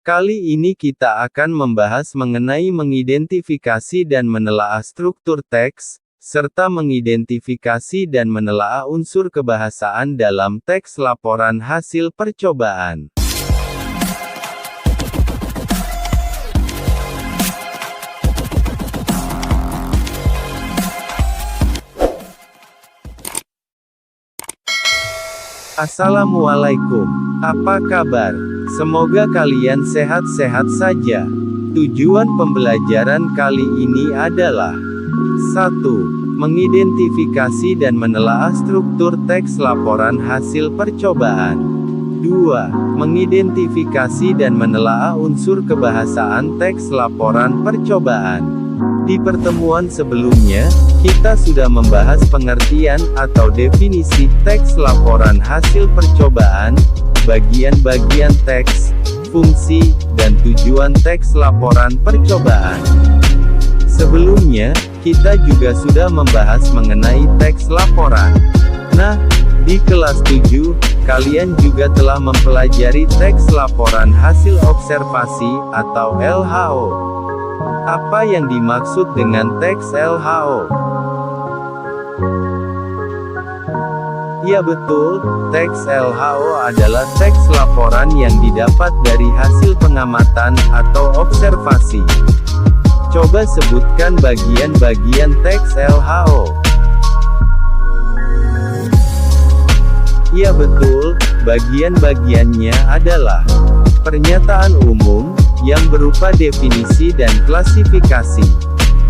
Kali ini kita akan membahas mengenai mengidentifikasi dan menelaah struktur teks, serta mengidentifikasi dan menelaah unsur kebahasaan dalam teks laporan hasil percobaan. Assalamualaikum, apa kabar? Semoga kalian sehat-sehat saja. Tujuan pembelajaran kali ini adalah 1. Mengidentifikasi dan menelaah struktur teks laporan hasil percobaan. 2. Mengidentifikasi dan menelaah unsur kebahasaan teks laporan percobaan. Di pertemuan sebelumnya, kita sudah membahas pengertian atau definisi teks laporan hasil percobaan, bagian-bagian teks, fungsi, dan tujuan teks laporan percobaan. Sebelumnya, kita juga sudah membahas mengenai teks laporan. Nah, di kelas 7, kalian juga telah mempelajari teks laporan hasil observasi atau LHO. Apa yang dimaksud dengan teks LHO? Ya betul, teks LHO adalah teks laporan yang didapat dari hasil pengamatan atau observasi. Coba sebutkan bagian-bagian teks LHO. Ya betul, bagian-bagiannya adalah pernyataan umum, yang berupa definisi dan klasifikasi,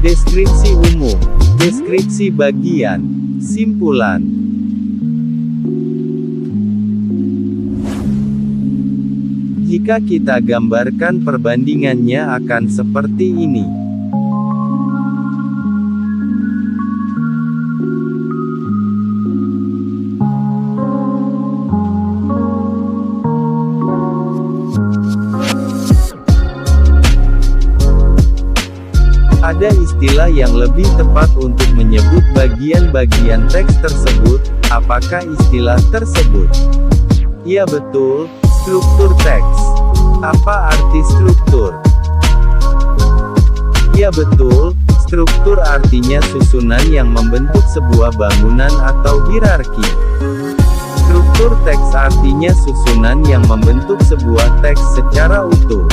deskripsi umum, deskripsi bagian, simpulan. Jika kita gambarkan perbandingannya akan seperti ini. Ada istilah yang lebih tepat untuk menyebut bagian-bagian teks tersebut. Apakah istilah tersebut? Ya betul, struktur teks. Apa arti struktur? Ya betul, struktur artinya susunan yang membentuk sebuah bangunan atau hierarki. Struktur teks artinya susunan yang membentuk sebuah teks secara utuh.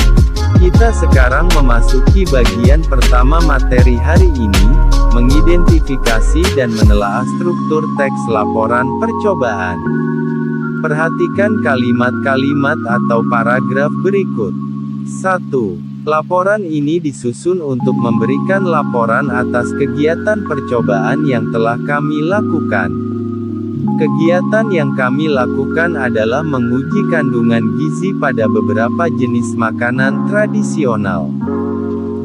Kita sekarang memasuki bagian pertama materi hari ini, mengidentifikasi dan menelaah struktur teks laporan percobaan. Perhatikan kalimat-kalimat atau paragraf berikut. 1. Laporan ini disusun untuk memberikan laporan atas kegiatan percobaan yang telah kami lakukan. Kegiatan yang kami lakukan adalah menguji kandungan gizi pada beberapa jenis makanan tradisional.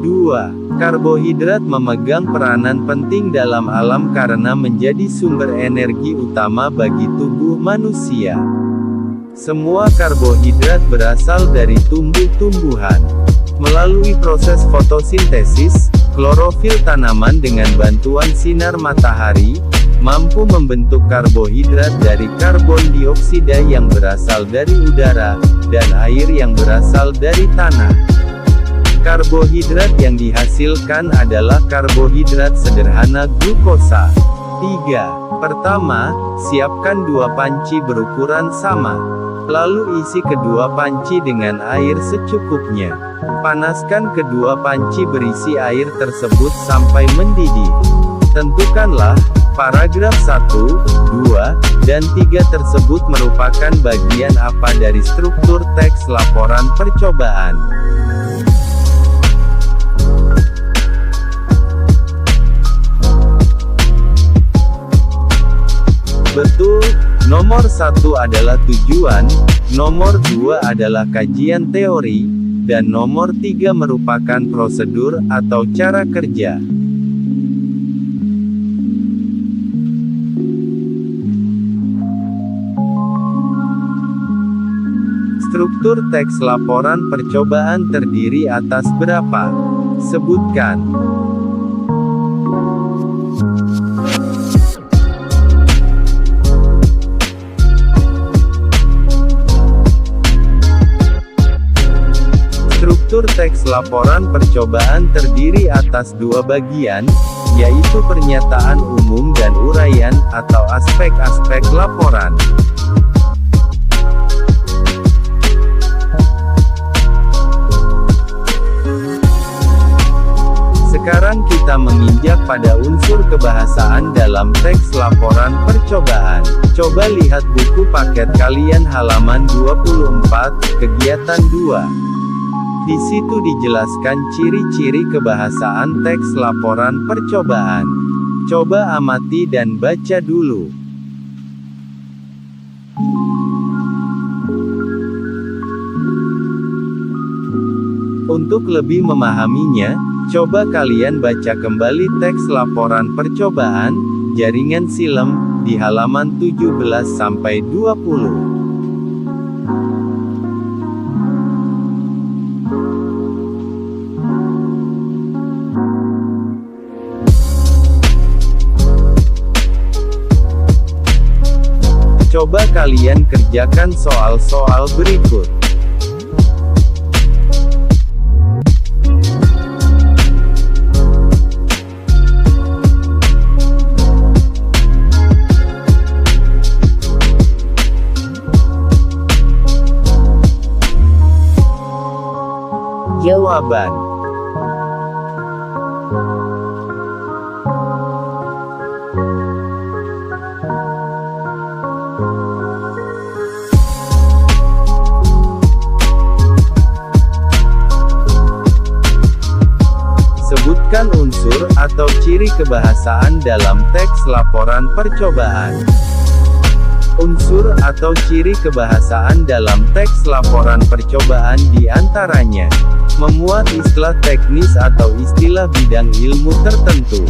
2. Karbohidrat memegang peranan penting dalam alam karena menjadi sumber energi utama bagi tubuh manusia. Semua karbohidrat berasal dari tumbuh-tumbuhan. Melalui proses fotosintesis, klorofil tanaman dengan bantuan sinar matahari, mampu membentuk karbohidrat dari karbon dioksida yang berasal dari udara, dan air yang berasal dari tanah. Karbohidrat yang dihasilkan adalah karbohidrat sederhana glukosa. 3. Pertama, siapkan 2 panci berukuran sama. Lalu isi kedua panci dengan air secukupnya. Panaskan kedua panci berisi air tersebut sampai mendidih. Tentukanlah, paragraf 1, 2, dan 3 tersebut merupakan bagian apa dari struktur teks laporan percobaan. Betul, nomor 1 adalah tujuan, nomor 2 adalah kajian teori, dan nomor 3 merupakan prosedur atau cara kerja. Struktur teks laporan percobaan terdiri atas berapa? Sebutkan. Struktur teks laporan percobaan terdiri atas dua bagian, yaitu pernyataan umum dan uraian, atau aspek-aspek laporan. Sekarang kita menginjak pada unsur kebahasaan dalam teks laporan percobaan. Coba lihat buku paket kalian halaman 24, kegiatan 2. Di situ dijelaskan ciri-ciri kebahasaan teks laporan percobaan. Coba amati dan baca dulu. Untuk lebih memahaminya, coba kalian baca kembali teks laporan percobaan, jaringan Silem, di halaman 17-20. Coba kalian kerjakan soal-soal berikut. Jawaban. Sebutkan unsur atau ciri kebahasaan dalam teks laporan percobaan. Unsur atau ciri kebahasaan dalam teks laporan percobaan diantaranya memuat istilah teknis atau istilah bidang ilmu tertentu,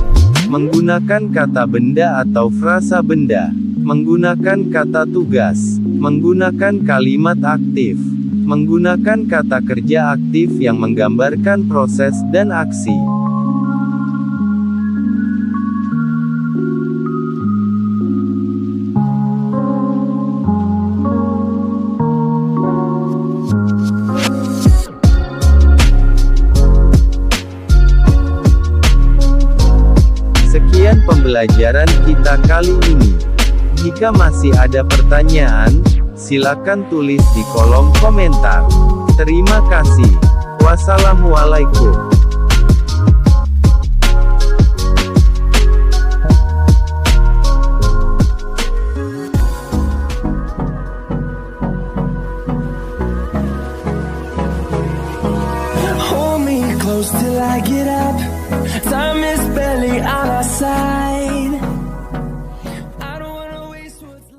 menggunakan kata benda atau frasa benda, menggunakan kata tugas, menggunakan kalimat aktif, menggunakan kata kerja aktif yang menggambarkan proses dan aksi. Sekian pembelajaran kita kali ini. Jika masih ada pertanyaan, silakan tulis di kolom komentar. Terima kasih. Wassalamualaikum. Hold me close till I get up. Time is